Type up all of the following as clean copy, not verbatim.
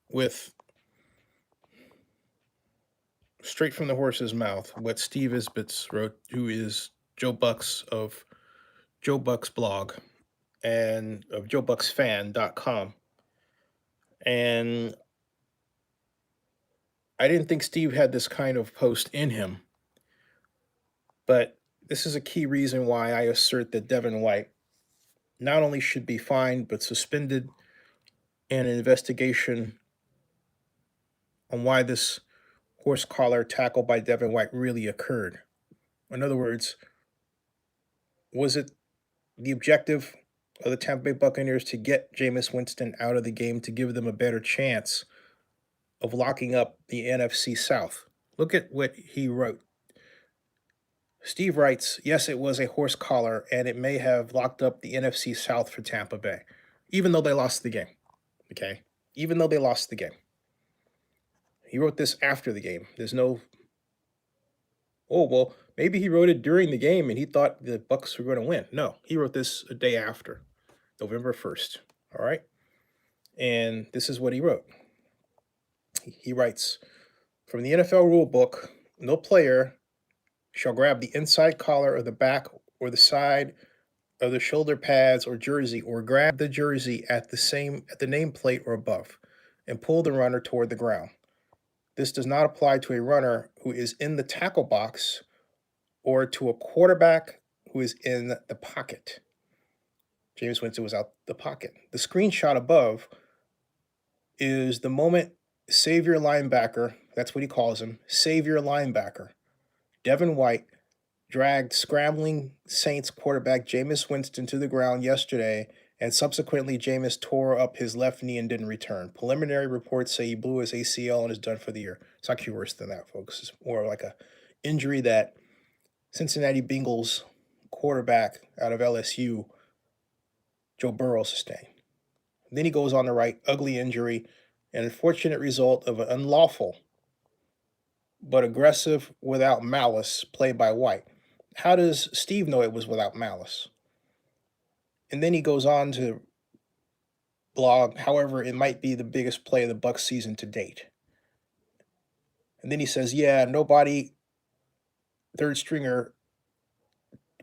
with straight from the horse's mouth what Steve Isbitz wrote, who is Joe Bucks of Joe Bucks blog and of JoeBucksFan.com. And I didn't think Steve had this kind of post in him, but this is a key reason why I assert that Devin White not only should be fined, but suspended and an investigation on why this horse collar tackle by Devin White really occurred. In other words, was it the objective of the Tampa Bay Buccaneers to get Jameis Winston out of the game to give them a better chance of locking up the NFC South? Look at what he wrote. Steve writes, yes, it was a horse collar, and it may have locked up the NFC South for Tampa Bay, even though they lost the game. Okay? Even though they lost the game. He wrote this after the game. There's no, oh, well, maybe he wrote it during the game and he thought the Bucs were going to win. No, he wrote this a day after, November 1st. All right? And this is what he wrote. He writes, from the NFL rule book, no player shall grab the inside collar of the back or the side of the shoulder pads or jersey, or grab the jersey at the nameplate or above, and pull the runner toward the ground. This does not apply to a runner who is in the tackle box or to a quarterback who is in the pocket. Jameis Winston was out the pocket. The screenshot above is the moment savior linebacker, that's what he calls him, savior linebacker, Devin White, dragged scrambling Saints quarterback Jameis Winston to the ground yesterday, and subsequently Jameis tore up his left knee and didn't return. Preliminary reports say he blew his ACL and is done for the year. It's actually worse than that, folks. It's more like a injury that Cincinnati Bengals quarterback out of LSU, Joe Burrow, sustained. Then he goes on to write, ugly injury, an unfortunate result of an unlawful but aggressive without malice play by White. How does Steve know it was without malice? And then he goes on to blog, however, it might be the biggest play of the Bucs season to date. And then he says, yeah, nobody, third stringer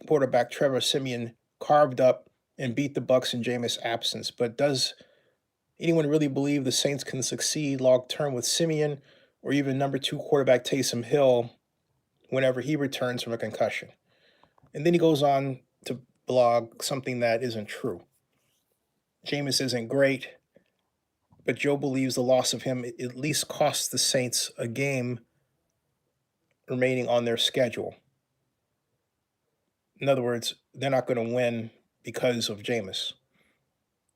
quarterback Trevor Siemian carved up and beat the Bucs in Jameis' absence. But does anyone really believe the Saints can succeed long term with Siemian or even number 2 quarterback Taysom Hill whenever he returns from a concussion? And then he goes on to blog something that isn't true. Jameis isn't great, but Joe believes the loss of him at least costs the Saints a game remaining on their schedule. In other words, they're not going to win because of Jameis.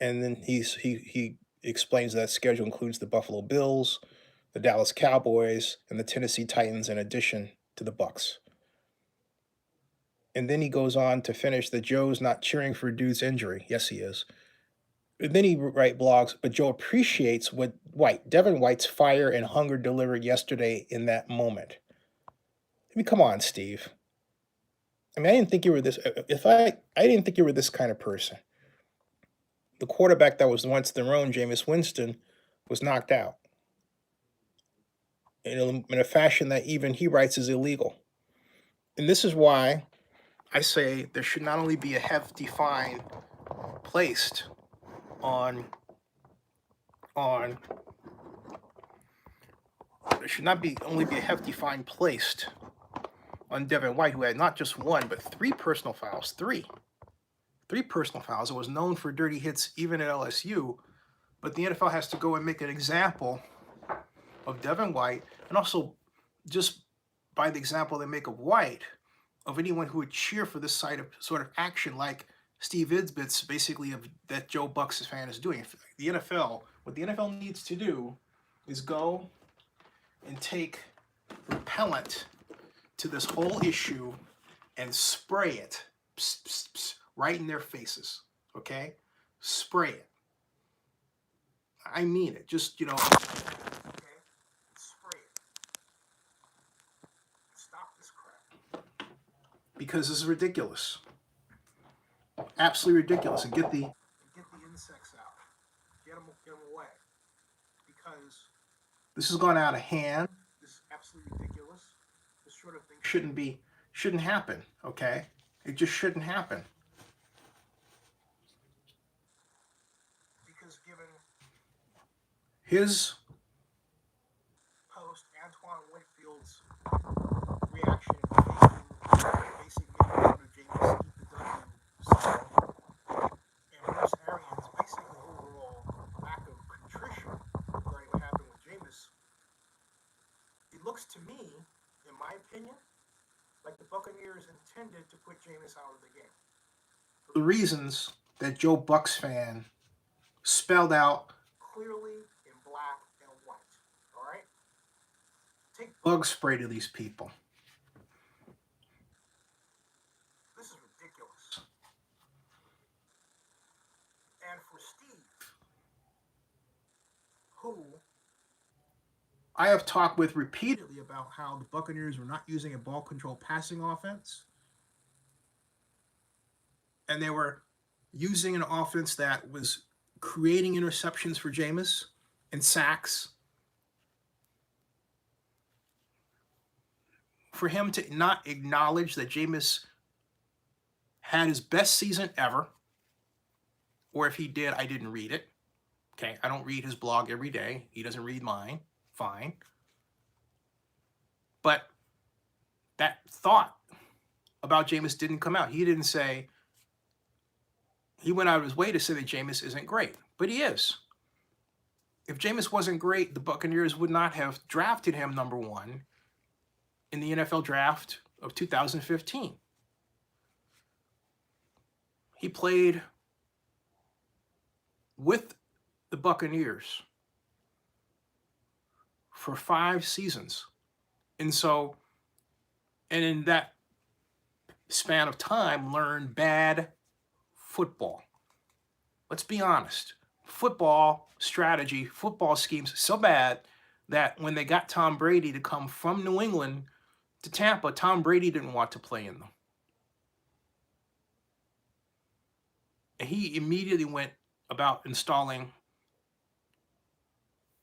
And then he explains that schedule includes the Buffalo Bills, the Dallas Cowboys, and the Tennessee Titans in addition to the Bucs. And then he goes on to finish that Joe's not cheering for dude's injury. Yes, he is. And then he write blogs, but Joe appreciates what Devin White's fire and hunger delivered yesterday in that moment. I mean, come on, Steve. I mean, I didn't think you were this. I didn't think you were this kind of person. The quarterback that was once their own, Jameis Winston, was knocked out in a fashion that even he writes is illegal. And this is why I say there should not only be a hefty fine placed on there should not be only be a hefty fine placed on Devin White, who had not just one but 3 personal fouls. Three personal fouls. It was known for dirty hits even at LSU, but the NFL has to go and make an example of Devin White, and also just by the example they make of White, of anyone who would cheer for this sort of action, like Steve Isbitz, basically, of that Joe Bucks fan is doing. The NFL, what the NFL needs to do is go and take repellent to this whole issue and spray it right in their faces, okay? Spray it. I mean it. Just, okay? Spray it. Stop this crap. Because this is ridiculous. Absolutely ridiculous. And get the insects out. Get them away. Because because this has gone out of hand. This is absolutely ridiculous. This sort of thing shouldn't happen, okay? It just shouldn't happen. Because given his post, Antoine Winfield's reaction basically making Jameis eat the W style, and Bruce Arians' basically overall lack of contrition regarding what happened with Jameis, it looks to me, in my opinion, like the Buccaneers intended to put Jameis out of the game. For the reasons that Joe Bucs fan spelled out clearly in black and white. All right? Take bug spray to these people. This is ridiculous. And for Steve, who I have talked with repeatedly about how the Buccaneers were not using a ball control passing offense, and they were using an offense that was creating interceptions for Jameis and sacks. For him to not acknowledge that Jameis had his best season ever, or if he did, I didn't read it. Okay, I don't read his blog every day. He doesn't read mine. Fine. But that thought about Jameis didn't come out. He didn't say, he went out of his way to say that Jameis isn't great, but he is. If Jameis wasn't great, the Buccaneers would not have drafted him number one in the NFL draft of 2015. He played with the Buccaneers for 5 seasons. And in that span of time, learned bad football. Let's be honest. Football strategy, football schemes, so bad that when they got Tom Brady to come from New England to Tampa, Tom Brady didn't want to play in them. And he immediately went about installing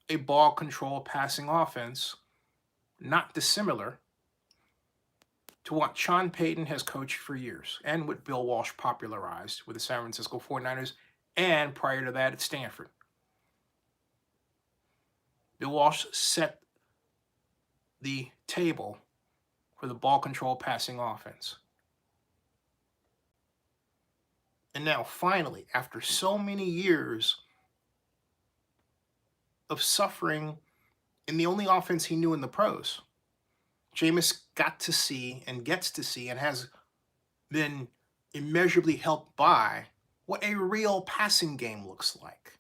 a ball control passing offense not dissimilar to what Sean Payton has coached for years and what Bill Walsh popularized with the San Francisco 49ers and prior to that at Stanford. Bill Walsh set the table for the ball control passing offense. And now finally, after so many years of suffering in the only offense he knew in the pros, Jameis got to see and gets to see and has been immeasurably helped by what a real passing game looks like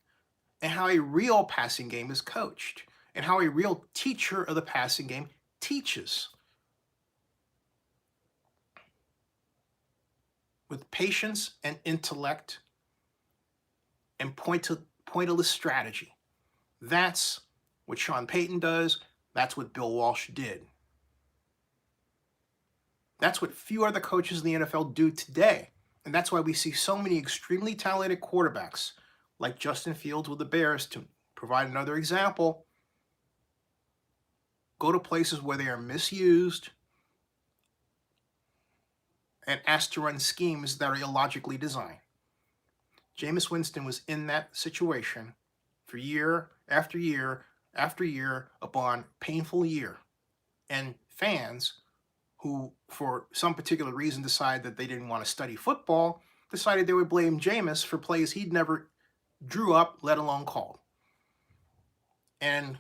and how a real passing game is coached and how a real teacher of the passing game teaches. With patience and intellect and pointillist strategy. That's what Sean Payton does. That's what Bill Walsh did. That's what few other coaches in the NFL do today. And that's why we see so many extremely talented quarterbacks like Justin Fields with the Bears, to provide another example, go to places where they are misused and asked to run schemes that are illogically designed. Jameis Winston was in that situation for year after year after year upon painful year. And fans who, for some particular reason, decided that they didn't want to study football, decided they would blame Jameis for plays he'd never drew up, let alone called. And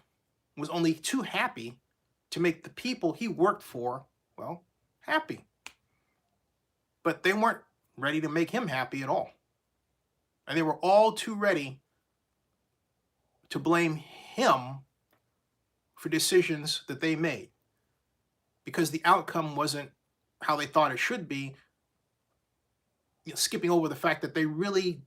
was only too happy to make the people he worked for, well, happy. But they weren't ready to make him happy at all. And they were all too ready to blame him for decisions that they made, because the outcome wasn't how they thought it should be, skipping over the fact that they really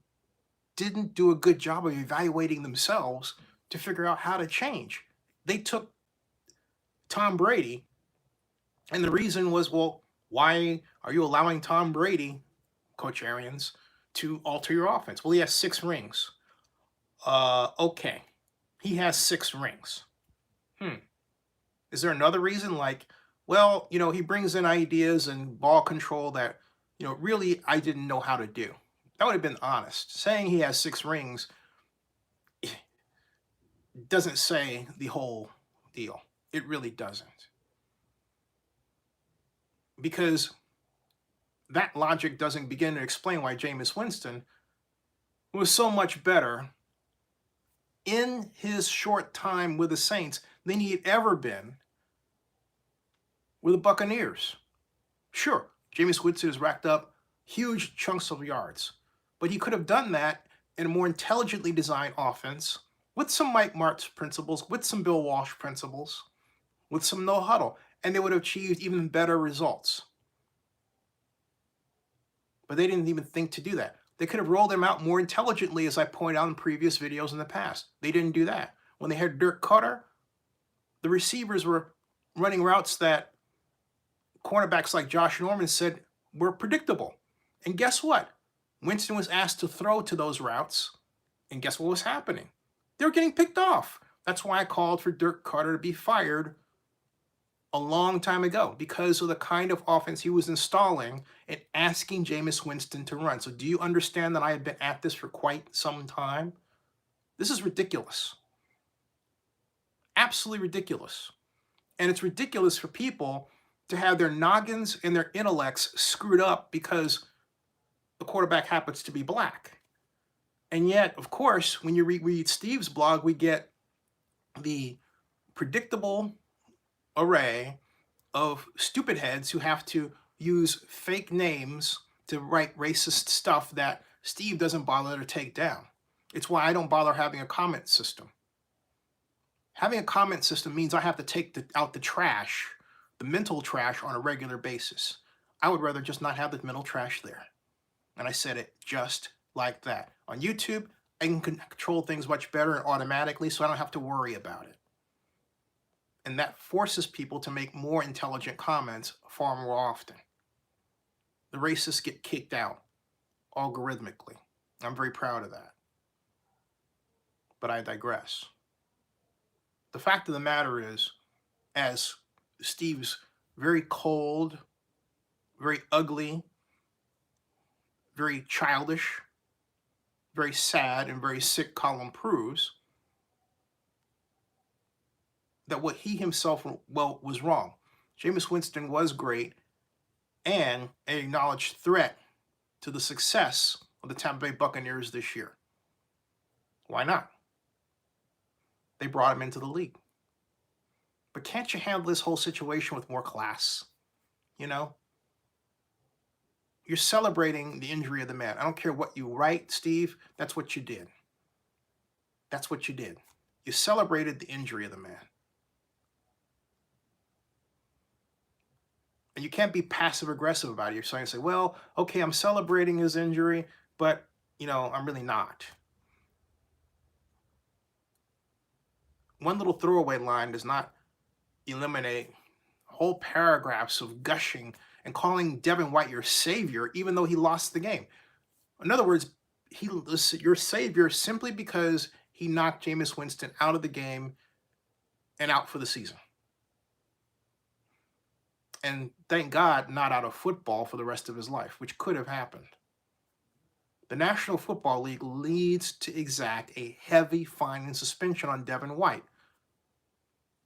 didn't do a good job of evaluating themselves to figure out how to change. They took Tom Brady, and the reason was, well, why are you allowing Tom Brady, Coach Arians, to alter your offense? Well, he has 6 rings. Okay. he has 6 rings. Is there another reason? Like, well, he brings in ideas and ball control that, really I didn't know how to do. That would have been honest. Saying he has 6 rings doesn't say the whole deal. It really doesn't. Because that logic doesn't begin to explain why Jameis Winston was so much better in his short time with the Saints than he had ever been with the Buccaneers. Sure, Jameis Winston has racked up huge chunks of yards, but he could have done that in a more intelligently designed offense with some Mike Martz principles, with some Bill Walsh principles, with some no huddle, and they would have achieved even better results. But they didn't even think to do that. They could have rolled them out more intelligently, as I pointed out in previous videos in the past. They didn't do that. When they had Dirk Cutter, the receivers were running routes that cornerbacks like Josh Norman said were predictable. And guess what? Winston was asked to throw to those routes, and guess what was happening? They were getting picked off. That's why I called for Dirk Cutter to be fired a long time ago, because of the kind of offense he was installing and asking Jameis Winston to run. So do you understand that I have been at this for quite some time? This is ridiculous. Absolutely ridiculous. And it's ridiculous for people to have their noggins and their intellects screwed up because the quarterback happens to be black. And yet, of course, when you read Steve's blog, we get the predictable array of stupid heads who have to use fake names to write racist stuff that Steve doesn't bother to take down. It's why I don't bother having a comment system. Having a comment system means I have to take out the trash, the mental trash, on a regular basis. I would rather just not have the mental trash there. And I said it just like that. On YouTube, I can control things much better and automatically, so I don't have to worry about it. And that forces people to make more intelligent comments far more often. The racists get kicked out algorithmically. I'm very proud of that. But I digress. The fact of the matter is, as Steve's very cold, very ugly, very childish, very sad, and very sick column proves, that what he himself, was wrong. Jameis Winston was great and an acknowledged threat to the success of the Tampa Bay Buccaneers this year. Why not? They brought him into the league. But can't you handle this whole situation with more class? You're celebrating the injury of the man. I don't care what you write, Steve. That's what you did. That's what you did. You celebrated the injury of the man. And you can't be passive aggressive about it. You're trying to say, well, okay, I'm celebrating his injury, but, I'm really not. One little throwaway line does not eliminate whole paragraphs of gushing and calling Devin White your savior, even though he lost the game. In other words, he was your savior simply because he knocked Jameis Winston out of the game and out for the season. And thank God, not out of football for the rest of his life, which could have happened. The National Football League needs to exact a heavy fine and suspension on Devin White.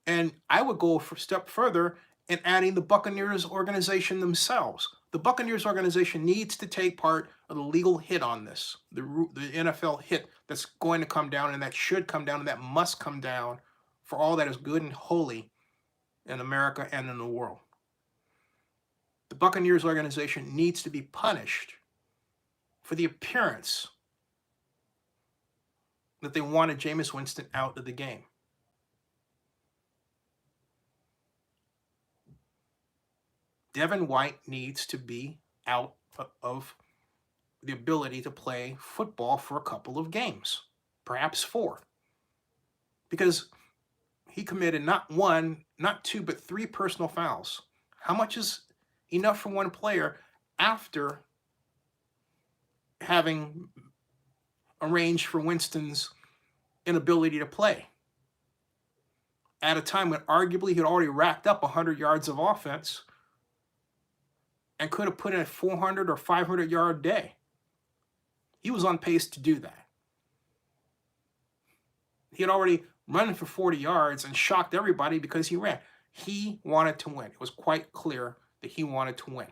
And I would go a step further in adding the Buccaneers organization themselves. The Buccaneers organization needs to take part of the legal hit on this, the NFL hit that's going to come down and that should come down and that must come down for all that is good and holy in America and in the world. The Buccaneers organization needs to be punished for the appearance that they wanted Jameis Winston out of the game. Devin White needs to be out of the ability to play football for a couple of games, perhaps 4. Because he committed not 1, not 2, but 3 personal fouls. How much is enough for one player after having arranged for Winston's inability to play? at a time when arguably he had already racked up 100 yards of offense and could have put in a 400 or 500-yard day. He was on pace to do that. He had already run for 40 yards and shocked everybody because he ran. He wanted to win. It was quite clear that he wanted to win.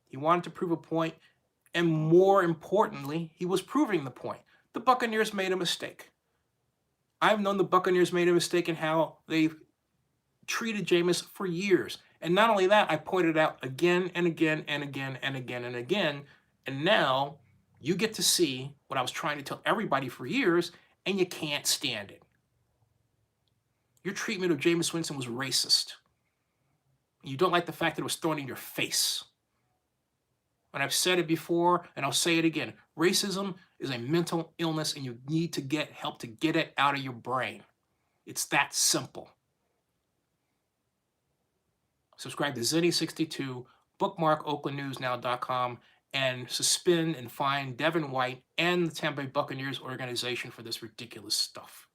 He wanted to prove a point, and more importantly, he was proving the point. The Buccaneers made a mistake. I've known the Buccaneers made a mistake in how they've treated Jameis for years. And not only that, I pointed out again and again and again and again and again. And now you get to see what I was trying to tell everybody for years, and you can't stand it. Your treatment of Jameis Winston was racist. You don't like the fact that it was thrown in your face. And I've said it before, and I'll say it again. Racism is a mental illness, and you need to get help to get it out of your brain. It's that simple. Subscribe to Zenny62, bookmark OaklandNewsNow.com, and suspend and fine Devin White and the Tampa Bay Buccaneers organization for this ridiculous stuff.